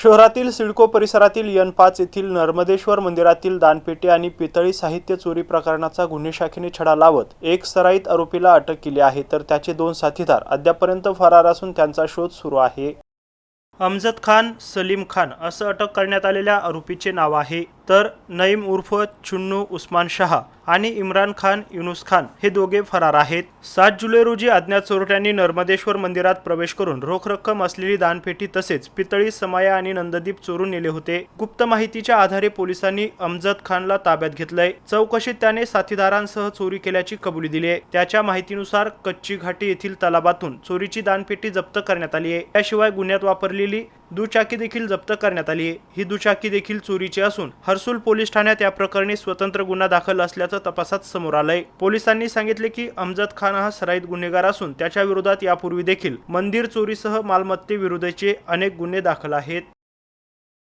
शहरातील सिडको परिसरातील N5 येथील नर्मदेश्वर मंदिरातील दानपेटी आणि पितळी साहित्य चोरी प्रकरणाचा गुन्हे शाखेने छडा लावत एक सराईत आरोपीला अटक केली आहे, तर त्याचे 2 साथीदार अद्यापर्यंत फरार असून त्यांचा शोध सुरू आहे। अमजद खान, सलीम खान असं अटक करण्यात आलेल्या आरोपीचे नाव आहे, तर नईम उर्फ चुन्नू उस्मान शाह आणि इम्रान खान युनुस खान हे दोघे फरार आहेत। 7 जुलै रोजी अज्ञात चोरट्यांनी नर्मदेश्वर मंदिरात प्रवेश करून रोख रक्कम असलेली दानपेटी तसेच पितळी समया आणि नंददीप चोरून नेले होते। गुप्त माहितीच्या आधारे पोलिसांनी अमजद खानला ताब्यात घेतलंय। चौकशीत त्याने साथीदारांसह चोरी केल्याची कबुली दिली आहे। त्याच्या माहितीनुसार कच्ची घाटी येथील तलावातून चोरीची दानपेटी जप्त करण्यात आली आहे। त्याशिवाय गुन्ह्यात वापरलेली दुचाकी देखील जप्त करण्यात आली आहे। ही दुचाकी देखील चोरीची असून हर्सुल पोलीस ठाण्यात या प्रकरणी स्वतंत्र गुन्हा दाखल असल्याचं तपासात समोर आलंय। पोलिसांनी सांगितले की अमजद खान हा सराईत गुन्हेगार असून त्याच्या विरोधात यापूर्वी देखील मंदिर चोरीसह मालमत्तेविरुद्धचे अनेक गुन्हे दाखल आहेत।